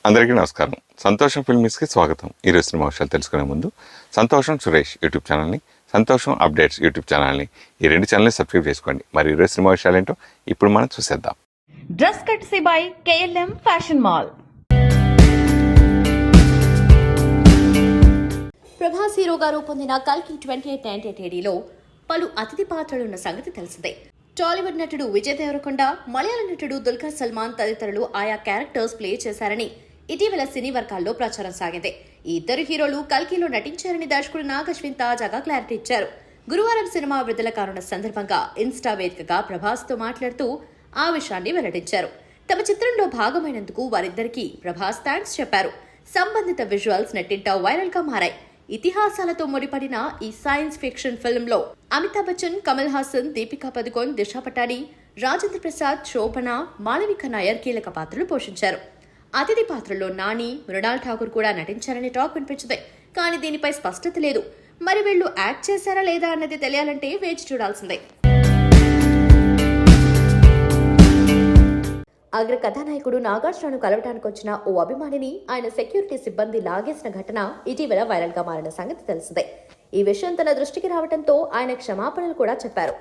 అందరికీ నమస్కారం. సంతోషం ఫిల్మ్స్కి స్వాగతం. ఈరోజు సినిమా విషయాలు తెలుసుకునే ముందు సంతోషం సురేష్ యూట్యూబ్ ఛానల్ని, సంతోషం అప్డేట్స్ యూట్యూబ్ ఛానల్ని, ఈ రెండు ఛానల్ని సబ్స్క్రైబ్ చేసుకోండి. మరి ఈరోజు సినిమా విషయాలు ఏంటో ఇప్పుడు మనం చూసేద్దాం. Dress కట్సీ by KLM fashion mall. Prabhas హీరోగా రూపొందిన కల్కి 2898 పలు అతిథి పాత్రలున్న సంగతి తెలిసిందే. టాలీవుడ్ నటుడు విజయ్ దేవరకొండ, మలయాళ నటుడు దుల్కర్ సల్మాన్ తదితరులు ఆయా క్యారెక్టర్స్ ప్లే చేశారని ఇటీవల సినీ వర్గాల్లో ప్రచారం సాగింది. ఈ ఇద్దరు హీరోలు కల్కిలో నటించారని దర్శకుడు నాగ్ అశ్విన్ తాజాగా క్లారిటీ ఇచ్చారు. గురువారం సినిమా విడుదల కానున్న సందర్భంగా ఇన్స్టా వేదికగా ప్రభాస్ తో మాట్లాడుతూ ఆ విషయాన్ని వెల్లడించారు. తమ చిత్రంలో భాగమైనందుకు వారిద్దరికీ ప్రభాస్ థ్యాంక్స్ చెప్పారు. సంబంధిత విజువల్స్ నెట్టింట వైరల్ గా మారాయి. ఇతిహాసాలతో ముడిపడిన ఈ సైన్స్ ఫిక్షన్ ఫిల్మ్ లో అమితాబ్ బచ్చన్, కమల్ హాసన్, దీపికా పదుకోన్, దిశా పటాని, రాజేంద్ర ప్రసాద్, శోభన, మాళవిక నాయర్ కీలక పాత్రలు పోషించారు. అతిథి పాత్రలో నాని, మృణాల్ ఠాకూర్ కూడా నటించారని టాక్ వినిపించింది. కానీ దీనిపై స్పష్టత లేదు. మరి వీళ్లు యాక్ట్ చేశారా లేదా అన్నది తెలియాలంటే వేచి చూడాల్సిందే. అగ్ర కథానాయకుడు నాగార్జునను కలవటానికి వచ్చిన ఓ అభిమానిని ఆయన సెక్యూరిటీ సిబ్బంది లాగేసిన ఘటన ఇటీవల వైరల్ గా మారిన సంగతి తెలిసిందే. ఈ విషయం తన దృష్టికి రావడంతో ఆయన క్షమాపణలు కూడా చెప్పారు.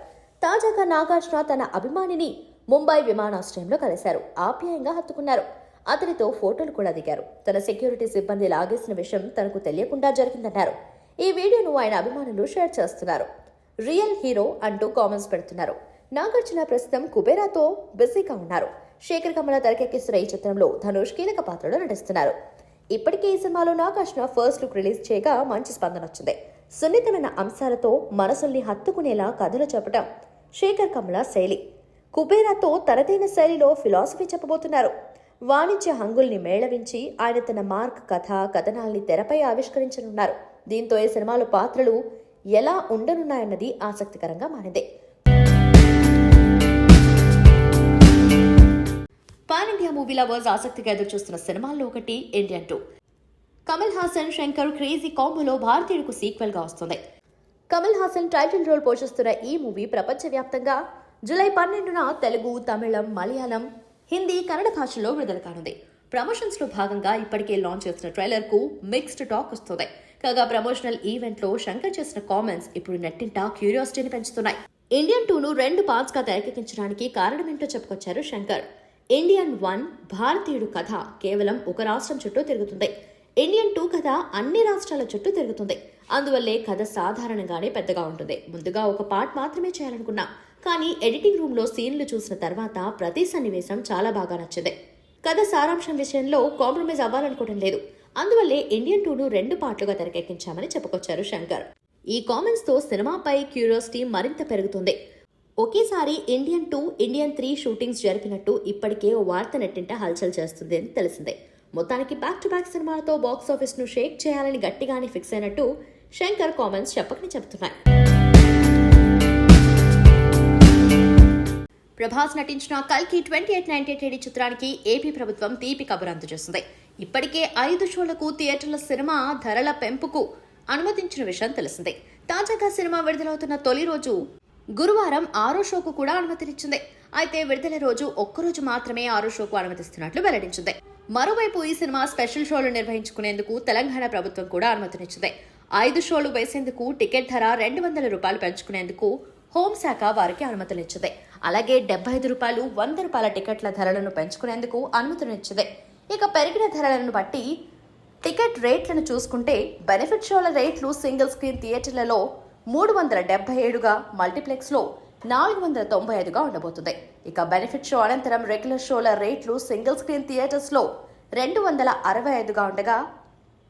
తాజాగా నాగార్జున తన అభిమానిని ముంబై విమానాశ్రయంలో కలిశారు. ఆప్యాయంగా హత్తుకున్నారు. అతనితో ఫోటోలు కూడా దిగారు. తన సెక్యూరిటీ సిబ్బంది లాగేసిన విషయం తనకు తెలియకుండా జరిగిందన్నారు. ఈ వీడియోను ఆయన అభిమానులు షేర్ చేస్తున్నారు. రియల్ హీరో అంటూ కామెంట్స్ పెడుతున్నారు. నాగార్జున ప్రస్తుతం కుబేరాతో బిజీగా ఉన్నారు. శేఖర్ కమల తెరకెక్కిస్తున్న ఈ చిత్రంలో ధనుష్ కీలక పాత్రలో నటిస్తున్నారు. ఇప్పటికే ఈ సినిమాలో నాగార్జున ఫస్ట్ లుక్ రిలీజ్ చేయగా మంచి స్పందన వచ్చింది. సున్నితమైన అంశాలతో మనసుల్ని హత్తుకునేలా కథలు చెప్పడం శేఖర్ కమల శైలి. కుబేరాతో తనదైన శైలిలో ఫిలాసఫీ చెప్పబోతున్నారు. వాణిజ్య హంగుల్ని మేళవించి ఆయన తన మార్క్ కథ, కథనాల్ని తెరపై ఆవిష్కరించనున్నారు. దీంతో ఈ సినిమాలో పాత్రలు ఎలా ఉండనున్నాయన్నది ఆసక్తికరంగా మారింది. పాన్ ఇండియా మూవీ లవర్స్ ఆసక్తిగా ఎదురుచూస్తున్న సినిమాల్లో ఒకటి ఇండియన్ 2. కమల్ హాసన్, శంకర్ క్రేజీ కాంబోలో భారతీయుడుకు సీక్వెల్ గా వస్తుంది. కమల్ హాసన్ టైటిల్ రోల్ పోషిస్తున్న ఈ మూవీ ప్రపంచవ్యాప్తంగా జూలై 12న తెలుగు, తమిళం, మలయాళం, హిందీ, కన్నడ భాషల్లో విడుదల కానుంది. ప్రమోషన్స్ లో భాగంగా ఇప్పటికే లాంచ్ చేసిన ట్రైలర్ కు మిక్స్డ్ టాక్ వస్తుంది. కాగా ప్రమోషనల్ ఈవెంట్ లో శంకర్ చేసిన కామెంట్స్ ఇప్పుడు నెట్టింట క్యూరియాసిటీని పెంచుతున్నాయి. ఇండియన్ 2ను 2 పార్ట్స్ గా తెరకెక్కించడానికి కారణమేంటో చెప్పుకొచ్చారు శంకర్. ఇండియన్ 1 భారతీయుడు కథ కేవలం ఒక రాష్ట్రం చుట్టూ తిరుగుతుంది. ఇండియన్ 2 కథ అన్ని రాష్ట్రాల చుట్టూ తిరుగుతుంది. అందువల్లే కథ సాధారణంగానే పెద్దగా ఉంటుంది. ముందుగా ఒక పార్ట్ మాత్రమే చేయాలనుకున్నా, కానీ ఎడిటింగ్ రూమ్ లో సీన్లు చూసిన తర్వాత ప్రతి సన్నివేశం చాలా బాగా నచ్చింది. కథ సారాంశం విషయంలో కాంప్రమైజ్ అవ్వాలనుకోవడం లేదు. అందువల్లే ఇండియన్ 2ను 2 పార్ట్లుగా తెరకెక్కించామని చెప్పుకొచ్చారు శంకర్. ఈ కామెంట్స్ తో సినిమాపై క్యూరియాసిటీ మరింత పెరుగుతుంది. ఒకేసారి ఇండియన్ 2, ఇండియన్ 3 షూటింగ్స్ జరిపినట్టు ఇప్పటికే ఓ వార్త నెట్టింట హల్చల్ చేస్తుంది అని తెలిసిందే. మొత్తానికి బ్యాక్ టు బ్యాక్ సినిమాలతో బాక్స్ ఆఫీస్ ను షేక్ చేయాలని గట్టిగానే ఫిక్స్ అయినట్టు శంకర్ కామెంట్స్ చెప్పకని చెబుతున్నాయి. ప్రభాస్ నటించిన కల్కి 2898 చిత్రానికి ఏపీ ప్రభుత్వం తీపి కబురు అందజేస్తుంది. ఇప్పటికే 5 షోలకు థియేటర్ల సినిమా ధరల పెంపుకు అనుమతించిన విషయం తెలిసిందే. తాజాగా సినిమా విడుదలవుతున్న తొలి రోజు గురువారం 6వ షోకు కూడా అనుమతినిచ్చింది. అయితే విడుదల రోజు ఒక్కరోజు మాత్రమే 6వ షోకు అనుమతిస్తున్నట్లు వెల్లడించింది. మరోవైపు ఈ సినిమా స్పెషల్ షోలు నిర్వహించుకునేందుకు తెలంగాణ ప్రభుత్వం కూడా అనుమతినిచ్చింది. 5 షోలు వేసేందుకు టికెట్ ధర ₹200 పెంచుకునేందుకు హోంశాఖ వారికి అనుమతులిచ్చింది. అలాగే ₹75, ₹100 టికెట్ల ధరలను పెంచుకునేందుకు అనుమతునిచ్చింది. ఇక పెరిగిన ధరలను బట్టి టికెట్ రేట్లను చూసుకుంటే బెనిఫిట్ షోల రేట్లు సింగిల్ స్క్రీన్ థియేటర్లలో 377గా, మల్టీప్లెక్స్ లో 495గా ఉండబోతుంది. ఇక బెనిఫిట్ షో అనంతరం రెగ్యులర్ షోల రేట్లు సింగిల్ స్క్రీన్ థియేటర్స్ లో 265గా ఉండగా,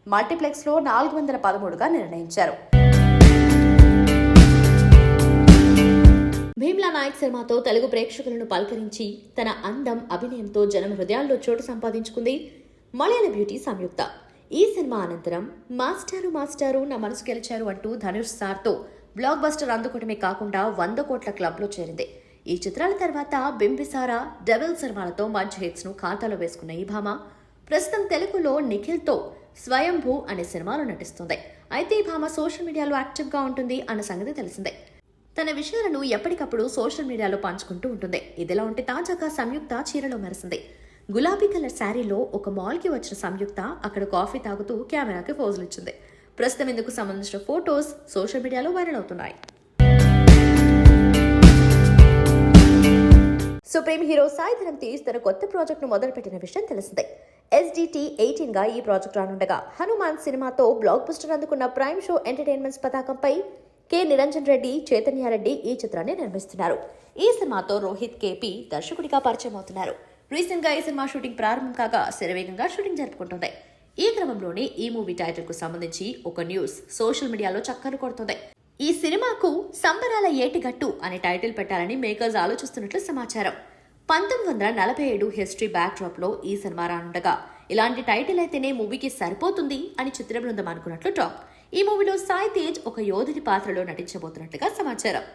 మల్టీప్లెక్స్ లో 413గా నిర్ణయించారు. భీమ్లా నాయక్ సినిమాతో తెలుగు ప్రేక్షకులను పలకరించి తన అందం, అభినయంతో జనం హృదయాల్లో చోటు సంపాదించుకుంది మలయాళ బ్యూటీ సంయుక్త. ఈ సినిమా అనంతరం మాస్టారు నా మనసు గెలిచారు అంటూ ధనుష్ సార్తో బ్లాక్ బస్టర్ అందుకోవడమే కాకుండా 100 కోట్ల క్లబ్లో చేరింది. ఈ చిత్రాల తర్వాత బింబిసారా, డెవిల్ సినిమాలతో మంచి హిట్స్ ను ఖాతాలో వేసుకున్న ఈ భామ ప్రస్తుతం తెలుగులో నిఖిల్తో స్వయంభూ అనే సినిమాలో నటిస్తుంది. అయితే ఈ భామ సోషల్ మీడియాలో యాక్టివ్ గా ఉంటుంది అన్న సంగతి తెలిసిందే. తన విషయాలను ఎప్పటికప్పుడు సోషల్ మీడియాలో పంచుకుంటూ ఉంటుంది. ఇదిలా ఉంటే తాజాగా సంయుక్త చీరలో మెరిసింది. గులాబీ కలర్ శారీలో ఒక మాల్కి వచ్చిన సంయుక్త అక్కడ కాఫీ తాగుతూ కెమెరాకి పోజులు ఇచ్చింది. ప్రస్తుతం ఇందుకు సంబంధించిన ఫోటోస్ సోషల్ మీడియాలో వైరల్ అవుతున్నాయి. సుప్రీం హీరో సాయి ధరమ్ తేజ్ తన కొత్త ప్రాజెక్టును మొదలుపెట్టిన విషయం తెలిసిందే. SDT 18 గా ఈ ప్రాజెక్టు రానుండగా హనుమాన్ సినిమాతో బ్లాక్ బస్టర్ అందుకున్న ప్రైమ్ షో ఎంటర్టైన్మెంట్స్ పతాకంపై కె నిరంజన్ రెడ్డి, చైతన్య రెడ్డి ఈ చిత్రాన్ని నిర్మిస్తున్నారు. ఈ సినిమాతో రోహిత్ KP దర్శకుడిగా పరిచయం అవుతున్నారు. రీసెంట్ గా ఈ సినిమా షూటింగ్ ప్రారంభం కాగా శరవేగంగా షూటింగ్ జరుపుకుంటుంది. ఈ క్రమంలోనే ఈ మూవీ టైటిల్ కు సంబంధించి ఒక న్యూస్ సోషల్ మీడియాలో చక్కర్లు కొడుతుంది. ఈ సినిమాకు సంబరాల ఏటిగట్టు అనే టైటిల్ పెట్టాలని మేకర్స్ ఆలోచిస్తున్నట్లు సమాచారం. 1947 హిస్టరీ బ్యాక్ డ్రాప్ లో ఈ సినిమా రానుండగా ఇలాంటి టైటిల్ అయితేనే మూవీకి సరిపోతుంది అని చిత్ర బృందం అనుకున్నట్లు టాక్. ఈ మూవీలో సాయి తేజ్ ఒక యోధుడి పాత్రలో నటించబోతున్నట్లుగా సమాచారం.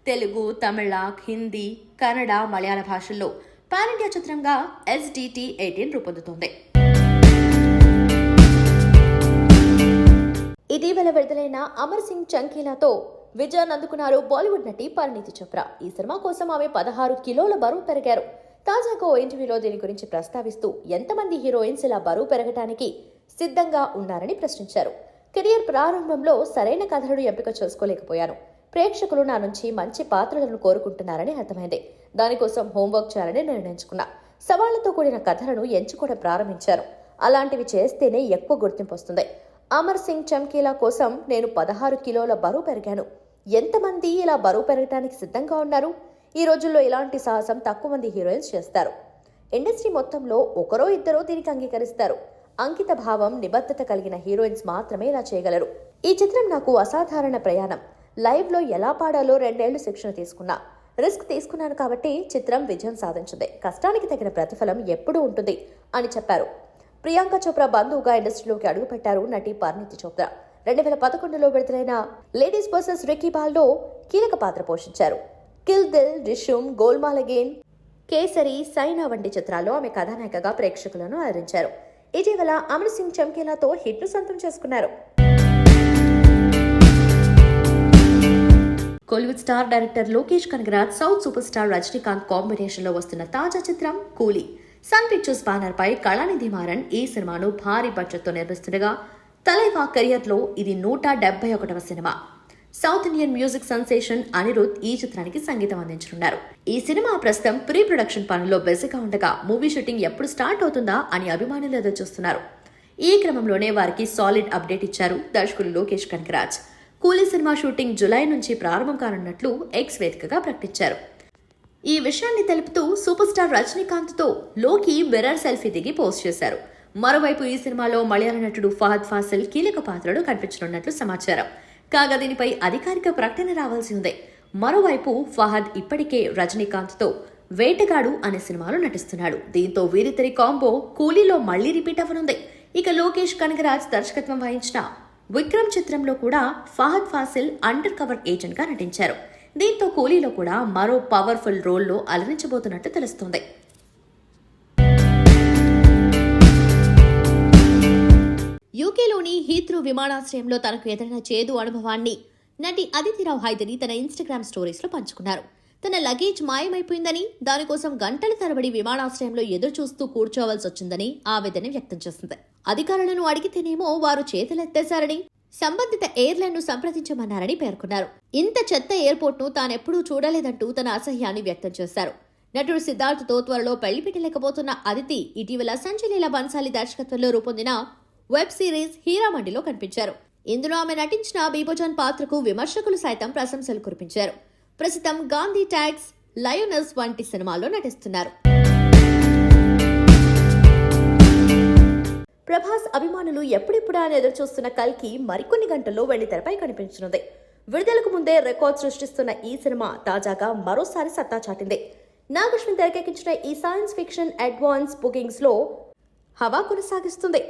తెలుగు, తమిళ, హిందీ, కన్నడ, మలయాళ భాషల్లో పాన్ ఇండియా చిత్రంగా SDT 18 రూపొందుతోంది. ఇటీవల విడుదలైన అమర్ సింగ్ చంకీలాతో విజయాన్ని అందుకున్నారు బాలీవుడ్ నటి పరిణీతి చోప్రా. ఈ సినిమా కోసం ఆమె 16 కిలోల బరువు పెరిగారు. తాజాగా ఓ ఇంటర్వ్యూలో దీని గురించి ప్రస్తావిస్తూ ఎంతమంది హీరోయిన్స్ ఇలా బరువు పెరగటానికి సిద్ధంగా ఉన్నారని ప్రశ్నించారు. కెరియర్ ప్రారంభంలో సరైన కథలను ఎంపిక చేసుకోలేకపోయాను. ప్రేక్షకులు నా నుంచి మంచి పాత్రలను కోరుకుంటున్నారని అర్థమైంది. దానికోసం హోంవర్క్ చేయాలని నిర్ణయించుకున్నా. సవాళ్లతో కూడిన కథలను ఎంచుకోవడం ప్రారంభించారు. అలాంటివి చేస్తేనే ఎక్కువ గుర్తింపు వస్తుంది. అమర్ సింగ్ చమ్కీలా కోసం నేను 16 కిలోల బరువు పెరిగాను. ఎంతమంది ఇలా బరువు పెరగడానికి సిద్ధంగా ఉన్నారు? ఈ రోజుల్లో ఇలాంటి సాహసం తక్కువ మంది హీరోయిన్స్ చేస్తారు. ఇండస్ట్రీ మొత్తంలో ఒకరో ఇద్దరో దీనికి అంగీకరిస్తారు. అంకిత భావం, నిబద్ధత కలిగిన హీరోయిన్స్ మాత్రమే ఇలా చేయగలరు. ఈ చిత్రం నాకు అసాధారణ ప్రయాణం. లైవ్ లో ఎలా పాడాలో 2 ఏళ్లు శిక్షణ తీసుకున్నా. రిస్క్ తీసుకున్నాను కాబట్టి చిత్రం విజయం సాధించింది. కష్టానికి తగిన ప్రతిఫలం ఎప్పుడూ ఉంటుంది అని చెప్పారు. ప్రియాంక చోప్రా బంధువుగా ఇండస్ట్రీలోకి అడుగుపెట్టారు నటి పరిణీతి చోప్రా. 2011లో విడుదలైన లేడీస్ వర్సెస్ రికీ బాల్లో కీలక పాత్ర పోషించారు. కిల్ దిల్, రిషుమ్, గోల్మాల్ అగైన్, కేసరి, సైనా వంటి చిత్రాల్లో ఆమె కథానాయికగా ప్రేక్షకులను అలరించారు. ఇటీవల అమర్ సింగ్ చమ్కీలాతో హిట్ను సొంతం చేసుకున్నారు. Kollywood star director Lokesh Kanagaraj, south super star Rajinikanth combination లో వస్తున్న తాజా చిత్రం కూలీ. సన్ పిక్చర్స్ బ్యానర్ పై కళానిధి మారన్ ఈ సినిమాను భారీ బడ్జెట్ తో నిర్మిస్తుండగా తలైవా కెరియర్ లో ఇది 171వ సినిమా. South Indian music sensation Anirudh ఈ చిత్రానికి సంగీతం అందించనున్నారు. ఈ సినిమా ప్రస్తుతం ప్రీ ప్రొడక్షన్ పనుల్లో బిజీగా ఉండగా మూవీ షూటింగ్ ఎప్పుడు స్టార్ట్ అవుతుందా అని అభిమానులు ఎదురు చూస్తున్నారు. ఈ క్రమంలోనే వారికి సాలిడ్ అప్డేట్ ఇచ్చారు దర్శకుడు లోకేష్ కనగరాజ్. కూలీ సినిమా షూటింగ్ జులై నుంచి ప్రారంభం కానున్నట్లు ఎక్స్ వేదికగా ప్రకటించారు. ఈ విషయాన్ని తెలుపుతూ సూపర్ స్టార్ రజనీకాంత్ తో లోకి మిర్రర్ సెల్ఫీ దిగి పోస్ట్ చేశారు. మరోవైపు ఈ సినిమాలో మలయాళ నటుడు ఫహద్ ఫాసిల్ కీలక పాత్రలో కనిపించనున్నట్లు సమాచారం. కాగా దీనిపై అధికారిక ప్రకటన రావాల్సి ఉంది. మరోవైపు ఫహద్ ఇప్పటికే రజనీకాంత్ తో వేటగాడు అనే సినిమాలో నటిస్తున్నాడు. దీంతో వీరిద్దరి కాంబో కూలీలో మళ్లీ రిపీట్ అవ్వనుంది. ఇక లోకేష్ కనగరాజ్ దర్శకత్వం వహించిన విక్రమ్ చిత్రంలో కూడా Fahadh Faasil undercover agent గా నటించారు. దీంతో కూలీలో కూడా మరో పవర్ఫుల్ రోల్లో అలరించబోతున్నట్టు తెలుస్తోంది. యూకేలోని హీత్రూ విమానాశ్రయంలో తనకు ఎదురైన చేదు అనుభవాన్ని నటి అదితిరావు హైదరి తన ఇన్స్టాగ్రామ్ స్టోరీస్ లో పంచుకున్నారు. తన లగేజ్ మాయమైపోయిందని, దానికోసం గంటల తరబడి విమానాశ్రయంలో ఎదురు చూస్తూ కూర్చోవలసి వచ్చిందని ఆవేదన వ్యక్తం చేసింది. అధికారులను అడిగితేనేమో వారు చేతులెత్తేశారని, సంబంధిత ఎయిర్లైన్ ను సంప్రదించమన్నారని పేర్కొన్నారు. ఇంత చెత్త ఎయిర్పోర్ట్ ను తానెప్పుడూ చూడలేదంటూ తన అసహ్యాన్ని వ్యక్తం చేశారు. నటుడు సిద్ధార్థ్తో త్వరలో పెళ్లి పెట్టలేకపోతున్న అదితి ఇటీవల సంజయ్ లీలా బన్సాలి దర్శకత్వంలో రూపొందిన వెబ్ సిరీస్ హీరామండిలో కనిపించారు. ఇందులో ఆమె నటించిన బీబోజాన్ పాత్రకు విమర్శకులు సైతం ప్రశంసలు కురిపించారు. ప్రస్తుతం గాంధీ ట్యాగ్స్, లయోనస్ వంటి సినిమాల్లో నటిస్తున్నారు. ప్రభాస్ అభిమానులు ఎప్పుడెప్పుడా అని ఎదురుచూస్తున్న కల్కి మరికొన్ని గంటల్లో వెండితెరపై కనిపించనుంది. విడుదలకు ముందే రికార్డ్ సృష్టిస్తున్న ఈ సినిమా తాజాగా మరోసారి సత్తా చాటింది. నాగశ్విన్ తెరకెక్కించిన ఈ సైన్స్ ఫిక్షన్ అడ్వాన్స్ బుకింగ్స్ లో హవా కొనసాగిస్తుంది.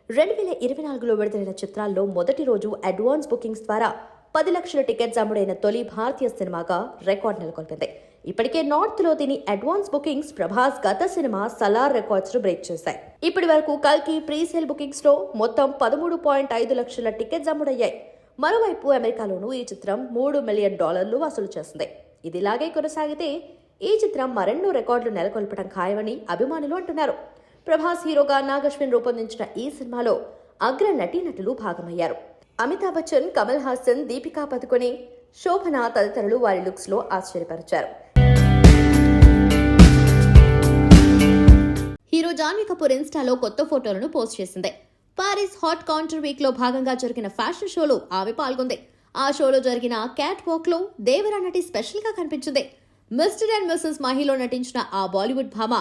2024లో విడుదలైన చిత్రాల్లో మొదటి రోజు అడ్వాన్స్ బుకింగ్స్ ద్వారా 10 లక్షల టికెట్స్ అమ్ముడైన తొలి భారతీయ సినిమాగా రికార్డు నెలకొల్పింది. ఇప్పటికే నార్త్ లో దీని అడ్వాన్స్ బుకింగ్స్ ప్రభాస్ గత సినిమా సలార్ రికార్డ్స్ ను బ్రేక్ చేశాయి. ఇప్పటి వరకు కల్కి ప్రీ సేల్ బుకింగ్స్ లో మొత్తం 13.5 లక్షల టికెట్స్ అమ్ముడయ్యాయి. మరోవైపు అమెరికాలోనూ ఈ చిత్రం $3 మిలియన్ వసూలు చేసింది. ఇదిలాగే కొనసాగితే ఈ చిత్రం మరెన్నో రికార్డులు నెలకొల్పడం ఖాయమని అభిమానులు అంటున్నారు. ప్రభాస్ హీరోగా నాగశ్విన్ రూపొందించిన ఈ సినిమాలో అగ్ర నటీనటులు భాగమయ్యారు. అమితాబ్ బచ్చన్, కమల్ హాసన్, దీపికా పదుకొనే, శోభన తదితరులు వారి లుక్స్ లో ఆశ్చర్యపరిచారు. హీరో జాన్వీ కపూర్ ఇన్స్టాలో కొత్త ఫోటోలను పోస్ట్ చేసింది. పారిస్ హాట్ కౌంటర్ వీక్ లో భాగంగా జరిగిన ఫ్యాషన్ షోలో ఆమె పాల్గొంది. ఆ షోలో జరిగిన క్యాట్ వాక్ లో దేవరా నటి స్పెషల్ గా కనిపించింది. మిస్టర్ అండ్ మిస్సెస్ మహిలో నటించిన ఆ బాలీవుడ్ భామ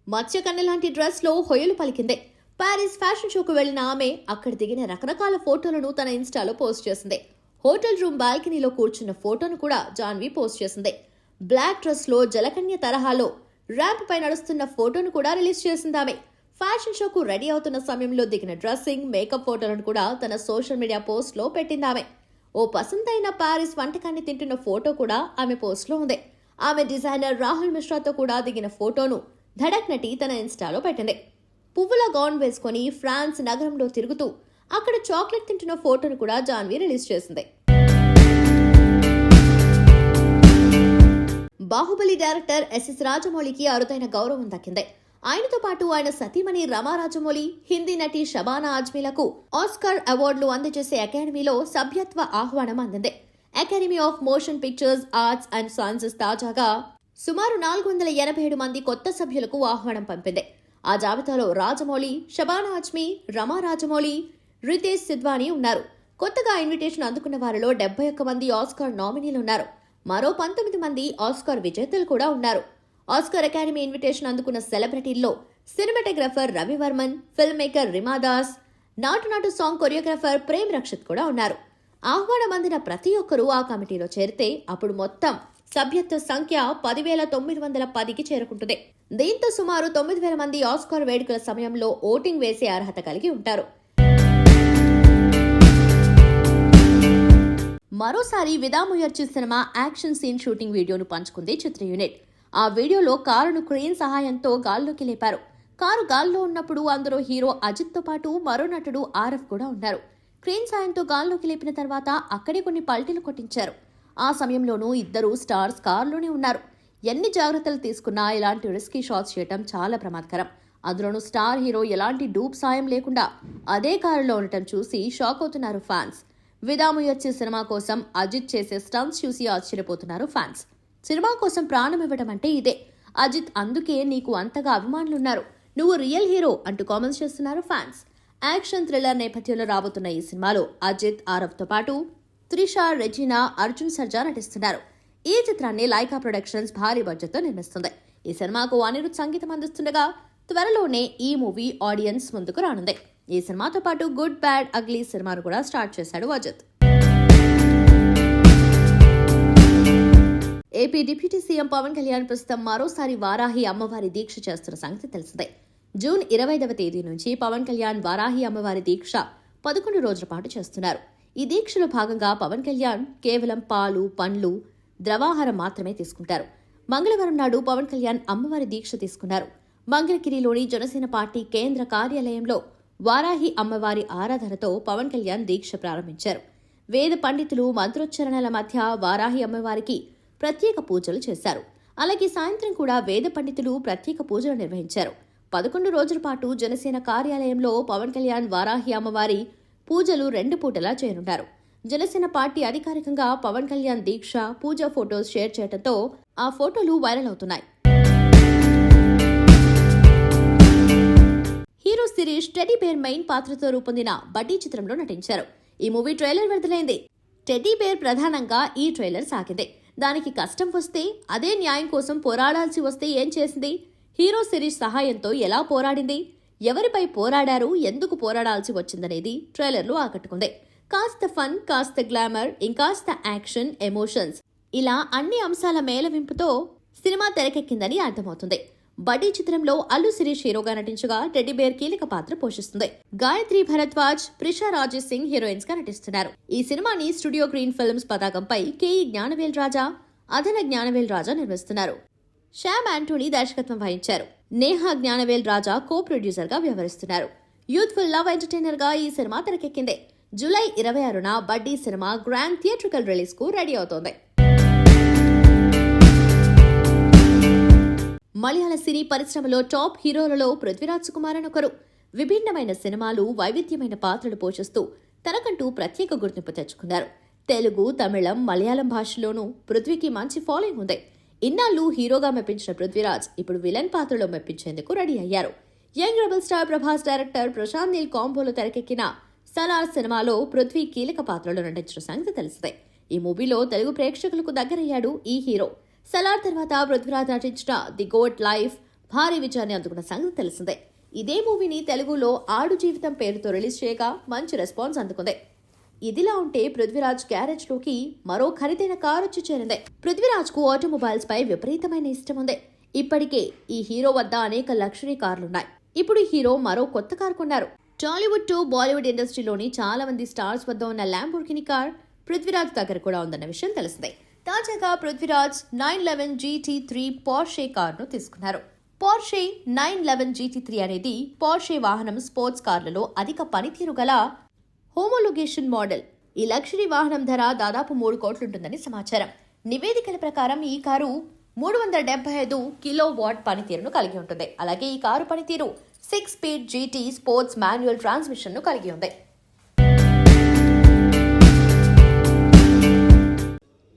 మత్స్యకన్య లాంటి డ్రెస్ లో హొయలు పలికింది. పారిస్ ఫ్యాషన్ షోకు వెళ్లిన ఆమె అక్కడ దిగిన రకరకాల ఫోటోలను తన ఇన్స్టాలో పోస్ట్ చేసింది. హోటల్ రూమ్ బాల్కనీలో కూర్చున్న ఫోటోను కూడా జాన్వీ పోస్ట్ చేసింది. బ్లాక్ డ్రెస్ లో జలకన్య తరహాలో ర్యాంప్ పై నడుస్తున్న ఫోటోను కూడా రిలీజ్ చేసింది ఆమె. ఫ్యాషన్ షోకు రెడీ అవుతున్న సమయంలో దిగిన డ్రెస్సింగ్, మేకప్ ఫోటోలను కూడా తన సోషల్ మీడియా పోస్ట్ లో పెట్టింది ఆమె. ఓ పసందైన పారిస్ వంటకాన్ని తింటున్న ఫోటో కూడా ఆమె పోస్ట్ లో ఉంది. ఆమె డిజైనర్ రాహుల్ మిశ్రాతో కూడా దిగిన ఫోటోను ధడక్ నటి తన ఇన్స్టాలో పెట్టింది. పువ్వుల గౌన్ వేసుకుని ఫ్రాన్స్ నగరంలో తిరుగుతూ అక్కడ చాక్లెట్ తింటున్న ఫోటోను కూడా జాన్వీ రిలీజ్ చేసింది. బాహుబలి డైరెక్టర్ ఎస్ఎస్ రాజమౌళికి అరుదైన గౌరవం దక్కింది. ఆయనతో పాటు ఆయన సతీమణి రమా రాజమౌళి, హిందీ నటి షబానా ఆజ్మీలకు ఆస్కార్ అవార్డులు అందజేసే అకాడమీలో సభ్యత్వ ఆహ్వానం అందింది. Academy of motion pictures, arts and sciences తాజాగా సుమారు 487 మంది కొత్త సభ్యులకు ఆహ్వానం పంపింది. ఆ జాబితాలో రాజమౌళి, షబానా ఆజ్మీ, రమా రాజమౌళి, రితేష్ సిద్వానీ ఉన్నారు. కొత్తగా ఇన్విటేషన్ అందుకున్న వారిలో 71 మంది ఆస్కార్ నామినీలు ఉన్నారు. మరో 19 మంది ఆస్కార్ విజేతలు కూడా ఉన్నారు. ఆస్కార్ అకాడమీ ఇన్విటేషన్ అందుకున్న సెలబ్రిటీల్లో cinematographer Ravi Varman, film maker Rima Das, Naatu song choreographer Prem Rakshit కూడా ఉన్నారు. ఆహ్వానం అందిన ప్రతి ఒక్కరూ ఆ కమిటీలో చేరితే అప్పుడు మొత్తం సభ్యత్వ సంఖ్య 10,910కి చేరుకుంటుంది. దీంతో సుమారు 9,000 మంది ఆస్కార్ వేడుకల సమయంలో ఓటింగ్ వేసే అర్హత కలిగి ఉంటారు. మరోసారి విదా ముయర్చి సినిమా యాక్షన్ సీన్ షూటింగ్ వీడియోను పంచుకుంది చిత్ర యూనిట్. ఆ వీడియోలో కారును క్రేన్ సహాయంతో గాల్లోకి లేపారు. కారు గాల్లో ఉన్నప్పుడు అందులో హీరో అజిత్ తో పాటు మరో నటుడు ఆర్ఎఫ్ కూడా ఉన్నారు. క్రేన్ సాయంతో గాల్లోకి లేపిన తర్వాత అక్కడే కొన్ని పల్టీలు కొట్టించారు. ఆ సమయంలోనూ ఇద్దరు స్టార్స్ కారులోనే ఉన్నారు. ఎన్ని జాగ్రత్తలు తీసుకున్నా ఇలాంటి రిస్కీ షాట్స్ చేయడం చాలా ప్రమాదకరం. అందులోనూ స్టార్ హీరో ఎలాంటి డూప్ సాయం లేకుండా అదే కారులో ఉండటం చూసి షాక్ అవుతున్నారు ఫ్యాన్స్. విదా ముయర్చి సినిమా కోసం అజిత్ చేసే స్టంట్స్ చూసి ఆశ్చర్యపోతున్నారు ఫ్యాన్స్. సినిమా కోసం ప్రాణం ఇవ్వడం అంటే ఇదే. అజిత్, అందుకే నీకు అంతగా అభిమానులున్నారు, నువ్వు రియల్ హీరో అంటూ కామెంట్స్ చేస్తున్నారు ఫ్యాన్స్. యాక్షన్ థ్రిల్లర్ నేపథ్యంలో రాబోతున్న ఈ సినిమాలో అజిత్, ఆరవ్తో పాటు త్రిష, రెజినా, అర్జున్ సర్జా నటిస్తున్నారు. ఈ చిత్రాన్ని లైకా ప్రొడక్షన్స్ భారీ బడ్జెట్తో నిర్మిస్తుంది. ఈ సినిమాకు అనిరుద్ సంగీతం అందిస్తుండగా త్వరలోనే ఈ మూవీ ఆడియన్స్ ముందుకు రానుంది. ఈ సినిమాతో పాటు గుడ్ బ్యాడ్ అగ్లీ సినిమాను కూడా స్టార్ట్ చేశాడు Ajith. AP deputy CM Pawan Kalyan ప్రస్తుతం మరోసారి వారాహి అమ్మవారి దీక్ష చేస్తున్న సంగతి తెలిసిందే. జూన్ 20వ తేదీ నుంచి పవన్ కళ్యాణ్ వారాహి అమ్మవారి దీక్ష 11 రోజుల పాటు చేస్తున్నారు. ఈ దీక్షలో భాగంగా పవన్ కళ్యాణ్ కేవలం పాలు, పండ్లు, ద్రవాహారం మాత్రమే తీసుకుంటారు. మంగళవారం నాడు పవన్ కళ్యాణ్ అమ్మవారి దీక్ష తీసుకున్నారు. మంగళగిరిలోని జనసేన పార్టీ కేంద్ర కార్యాలయంలో వారాహి అమ్మవారి ఆరాధనతో పవన్ కళ్యాణ్ దీక్ష ప్రారంభించారు. వేద పండితులు మంత్రోచ్చరణల మధ్య వారాహి అమ్మవారికి ప్రత్యేక పూజలు చేశారు. అలాగే సాయంత్రం కూడా వేద పండితులు ప్రత్యేక పూజలు నిర్వహించారు. 11 రోజుల పాటు జనసేన కార్యాలయంలో పవన్ కళ్యాణ్ వారాహి అమ్మవారి పూజలు 2 పూటలా చేయనున్నారు. జనసేన పార్టీ అధికారికంగా పవన్ కళ్యాణ్ దీక్ష, పూజా ఫోటోస్ షేర్ చేయడంతో ఆ ఫోటోలు వైరల్ అవుతున్నాయి. Hero Sirish teddy bear main పాత్రతో రూపొందిన బడ్డీ చిత్రంలో నటించారు. ఈ మూవీ ట్రైలర్ విడుదలైంది. టెడ్డీ బేర్ ప్రధానంగా ఈ ట్రైలర్ సాగింది. దానికి కష్టం వస్తే, అదే న్యాయం కోసం పోరాడాల్సి వస్తే ఏం చేసింది, హీరో శిరీష్ సహాయంతో ఎలా పోరాడింది, ఎవరిపై పోరాడారు, ఎందుకు పోరాడాల్సి వచ్చిందనేది ట్రైలర్లో ఆకట్టుకుంది. కాస్త ఫన్, కాస్త గ్లామర్, ఇంకాస్త యాక్షన్, ఎమోషన్స్, ఇలా అన్ని అంశాల మేళవింపుతో సినిమా తెరకెక్కిందని అర్థమవుతుంది. బడ్డీ చిత్రంలో అల్లు శిరీష్ హీరోగా నటించగా టెడ్డీ బేర్ కీలక పాత్ర పోషిస్తుంది. గాయత్రి భరద్వాజ్, ప్రిషా రాజేష్ సింగ్ హీరోయిన్స్ గా నటిస్తున్నారు. ఈ సినిమాని స్టూడియో గ్రీన్ ఫిల్మ్స్ పతాకంపై కేఈ జ్ఞానవేల్ రాజా, అదన జ్ఞానవేల్ రాజా నిర్మిస్తున్నారు. శ్యామ్ ఆంటోనీ దర్శకత్వం వహించారు. నేహా జ్ఞానవేల్ రాజా కో ప్రొడ్యూసర్ గా వ్యవహరిస్తున్నారు. యూత్ఫుల్ లవ్ ఎంటర్టైనర్ గా ఈ సినిమా తెరకెక్కింది. జూలై 26న బడ్డీ సినిమా గ్రాండ్ థియేట్రికల్ రిలీజ్ కు రెడీ అవుతోంది. మలయాళ సినీ పరిశ్రమలో టాప్ హీరోలలో పృథ్వీరాజ్ కుమార్ అని ఒకరు. విభిన్నమైన సినిమాలు, వైవిధ్యమైన పాత్రలు పోషిస్తూ తనకంటూ ప్రత్యేక గుర్తింపు తెచ్చుకున్నారు. తెలుగు, తమిళం, మలయాళం భాషలోనూ పృథ్వీకి మంచి ఫాలోయింగ్ ఉంది. ఇన్నాళ్లు హీరోగా మెప్పించిన పృథ్వీరాజ్ ఇప్పుడు విలన్ పాత్రలో మెప్పించేందుకు రెడీ అయ్యారు. Young rebel star Prabhas director Prashanth Neel కాంబోలో తెరకెక్కిన సలార్ సినిమాలో పృథ్వీ కీలక పాత్రలో నటించిన సంగతి తెలిసిందే. ఈ మూవీలో తెలుగు ప్రేక్షకులకు దగ్గరయ్యాడు ఈ హీరో. సలార్ తర్వాత పృథ్వీరాజ్ నటించిన ది గోట్ లైఫ్ భారీ విజయాన్ని అందుకున్న సంగతి తెలిసిందే. ఇదే మూవీని తెలుగులో ఆడు జీవితం పేరుతో రిలీజ్ చేయగా మంచి రెస్పాన్స్ అందుకుంది. ఇదిలా ఉంటే పృథ్వీరాజ్ గ్యారేజ్ లోకి మరో ఖరీదైన కారు వచ్చి చేరింది. పృథ్వీరాజ్ కు ఆటోమొబైల్స్ పై విపరీతమైన ఇష్టం ఉంది. ఇప్పటికే ఈ హీరో వద్ద అనేక లగ్జరీ కార్లున్నాయి. ఇప్పుడు ఈ హీరో మరో కొత్త కారు కొన్నారు. టాలీవుడ్ టు బాలీవుడ్ ఇండస్ట్రీలోని చాలా మంది స్టార్స్ వద్ద ఉన్న ల్యాంబోర్గిని కార్ పృథ్వీరాజ్ దగ్గర కూడా ఉందన్న విషయం తెలిసిందే. తాజాగా పృథ్వీరాజ్ 911 GT3 పోర్షే కారును తీసుకున్నారు. పోర్షే 911 GT3 అనేది పోర్షే వాహనం స్పోర్ట్స్ కార్లలో అధిక పనితీరు గల హోమోలోగేషన్ మోడల్. ఈ లగ్జరీ వాహనం ధర దాదాపు 3 కోట్లుంటుందని సమాచారం. నివేదికల ప్రకారం ఈ కారు 375 కిలోవాట్ పనితీరును కలిగి ఉంటుంది. అలాగే ఈ కారు పనితీరు 6 speed GT sports manual transmission ను కలిగి ఉంది.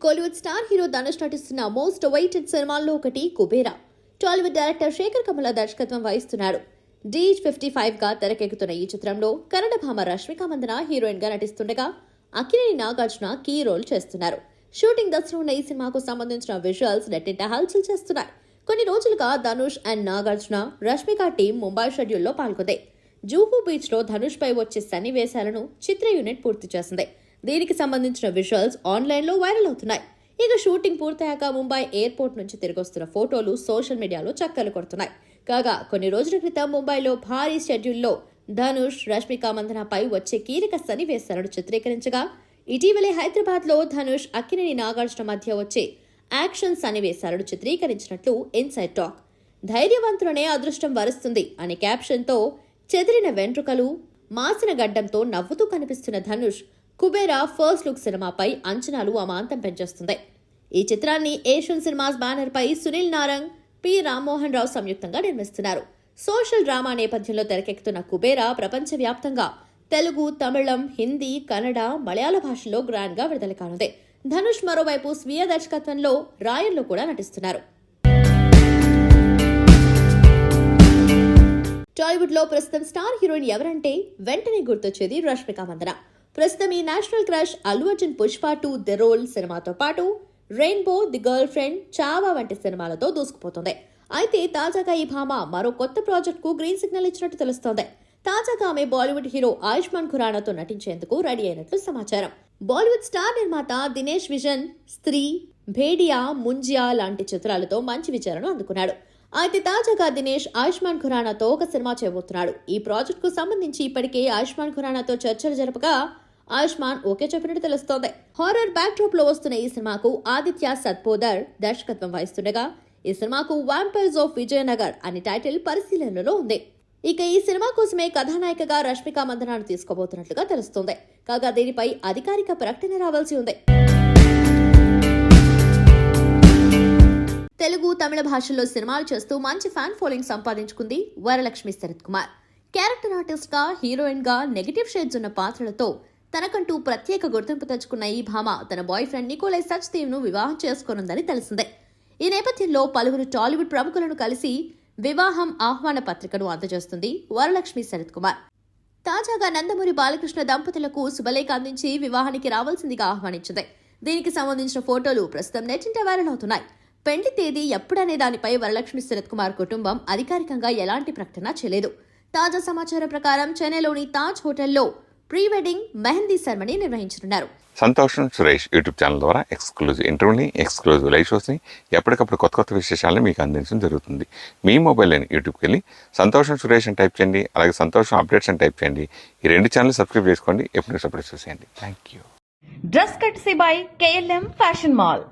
కోలీవుడ్ స్టార్ హీరో ధనుష్ నటిస్తున్న మోస్ట్ అవైటెడ్ సినిమాల్లో ఒకటి కుబేరా. టాలీవుడ్ డైరెక్టర్ శేఖర్ కమల దర్శకత్వం వహిస్తున్నారు. D55 గా తెరకెక్కుతున్న ఈ చిత్రంలో కన్నడ భామ రష్మిక మందన హీరోయిన్ గా నటిస్తుండగా అక్కినేని నాగార్జున కీ రోల్ చేస్తున్నారు. షూటింగ్ దశలో ఉన్న ఈ సినిమాకు సంబంధించిన విజువల్స్ నెట్టింట హల్చల్ చేస్తున్నాయి. కొన్ని రోజులుగా ధనుష్ అండ్ నాగార్జున, రష్మిక టీం ముంబై షెడ్యూల్లో పాల్గొంది. జూహూ బీచ్ లో ధనుష్ పై వచ్చే సన్నివేశాలను చిత్ర యూనిట్ పూర్తి చేసింది. దీనికి సంబంధించిన విజువల్స్ ఆన్లైన్ లో వైరల్ అవుతున్నాయి. ఇక షూటింగ్ పూర్తయ్యాక ముంబై ఎయిర్పోర్ట్ నుంచి తిరిగొస్తున్న ఫోటోలు సోషల్ మీడియాలో చక్కర్లు కొడుతున్నాయి. కాగా కొన్ని రోజుల క్రితం ముంబైలో భారీ షెడ్యూల్లో ధనుష్, రష్మిక మందనపై వచ్చే కీలక సన్నివేశాలను చిత్రీకరించగా, ఇటీవలే హైదరాబాద్ లో ధనుష్, అక్కినేని నాగార్జున మధ్య వచ్చే యాక్షన్ సన్నివేశాలను చిత్రీకరించినట్లు ఇన్సైడ్ టాక్. ధైర్యవంతులనే అదృష్టం వరుస్తుంది అనే క్యాప్షన్తో చెదిరిన వెంట్రుకలు, మాసిన గడ్డంతో నవ్వుతూ కనిపిస్తున్న ధనుష్ కుబేరా ఫస్ట్ లుక్ సినిమాపై అంచనాలు అమాంతం పెంచేస్తుంది. ఈ చిత్రాన్ని ఏషియన్ సినిమాస్ బ్యానర్ పై సునీల్ నారంగ్, పి రామ్మోహన్ రావు సంయుక్తంగా నిర్మిస్తున్నారు. సోషల్ డ్రామా నేపథ్యంలో తెరకెక్కుతున్న కుబేరా ప్రపంచవ్యాప్తంగా తెలుగు, తమిళం, హిందీ, కన్నడ, మలయాళ భాషల్లో గ్రాండ్ గా విడుదల కానుంది. ధనుష్ మరోవైపు స్వీయ దర్శకత్వంలో రాయన్లో కూడా నటిస్తున్నారు. టాలీవుడ్ లో ప్రస్తుతం స్టార్ హీరోయిన్ ఎవరంటే వెంటనే గుర్తొచ్చేది రష్మిక మందన. ప్రస్తుతం ఈ national crush Allu Arjun Pushpa 2 the rule సినిమాతో పాటు rainbow, the girl friend, Chhaava వంటి సినిమాలతో దూసుకుపోతుంది. అయితే తాజాగా ఈ భామ మరో కొత్త ప్రాజెక్ట్ కు గ్రీన్ సిగ్నల్ ఇచ్చినట్టు తెలుస్తోంది. తాజాగా ఆమె బాలీవుడ్ హీరో ఆయుష్మాన్ ఖురానాతో నటించేందుకు రెడీ అయినట్లు సమాచారం. బాలీవుడ్ స్టార్ నిర్మాత దినేష్ విజన్ స్త్రీ, భేడియా, ముంజియా లాంటి చిత్రాలతో మంచి విజయాలను అందుకున్నాడు. అయితే తాజాగా దినేష్ ఆయుష్మాన్ ఖురానాతో ఒక సినిమా చేయబోతున్నాడు. ఈ ప్రాజెక్ట్ కు సంబంధించి ఇప్పటికే ఆయుష్మాన్ ఖురానాతో చర్చలు జరపగా ఆయుష్మాన్ ఓకే చెప్పినట్టు తెలుస్తోంది. హారర్ బ్యాక్ డ్రాప్ లో వస్తున్న ఈ సినిమాకు ఆదిత్య సత్పోదర్ దర్శకత్వం వహిస్తుండగా, ఈ సినిమాకు వాంపైర్స్ ఆఫ్ విజయనగర్ అనే టైటిల్ పరిశీలనలో ఉంది. ఇక ఈ సినిమా కోసమే కథానాయికగా రష్మిక మందనాను తీసుకోబోతున్నట్లుగా తెలుస్తోంది. కాగా దీనిపై అధికారిక ప్రకటన రావాల్సి ఉంది. తెలుగు, తమిళ భాషల్లో సినిమాలు చేస్తూ మంచి ఫ్యాన్ ఫాలోయింగ్ సంపాదించుకుంది వరలక్ష్మి శరత్ కుమార్. క్యారెక్టర్ ఆర్టిస్ట్ గా, హీరోయిన్ గా నెగటివ్ షేడ్స్ ఉన్న పాత్రలతో తనకంటూ ప్రత్యేక గుర్తింపు తెచ్చుకున్న ఈ భామ తన బాయ్ ఫ్రెండ్ నికోలై సచ్దేవ్ ను వివాహం చేసుకోనుందని తెలిసిందే. ఈ నేపథ్యంలో పలువురు టాలీవుడ్ ప్రముఖులను కలిసి వివాహం ఆహ్వాన పత్రికను అందజేస్తుంది వరలక్ష్మి శరత్ కుమార్. తాజాగా నందమూరి బాలకృష్ణ దంపతులకు శుభలేఖ అందించి వివాహానికి రావాల్సిందిగా ఆహ్వానించింది. దీనికి సంబంధించిన ఫోటోలు ప్రస్తుతం నెట్టింట వైరల్ అవుతున్నాయి. పెండ్లి తేదీ ఎప్పుడనే దానిపై వరలక్ష్మి శరత్ కుమార్ కుటుంబం అధికారికంగా ఎలాంటి ప్రకటన చేయలేదు. తాజా సమాచారం ప్రకారం చెన్నైలోని తాజ్ హోటల్లో ప్రీ వెడ్డింగ్ మెహందీ సెరమనీ నిర్వహించనున్నారు. సంతోషం సురేష్ యూట్యూబ్ ఛానల్ ద్వారా ఎక్స్క్లూజివ్ ఇంటర్వ్యూని, ఎక్స్క్లూజివ్ లైవ్ షోస్ని, ఎప్పటికప్పుడు కొత్త కొత్త విశేషాలను మీకు అందించడం జరుగుతుంది. మీ మొబైల్లోని యూట్యూబ్కి వెళ్ళి సంతోషం సురేష్ అని టైప్ చేయండి, అలాగే సంతోషం అప్డేట్స్ అని టైప్ చేయండి. ఈ 2 ఛానల్ సబ్స్క్రైబ్ చేసుకోండి, ఎప్పుడు సబ్స్క్రైబ్ చూసేయండి. Thank you. Dress కట్సీ by KLM fashion mall.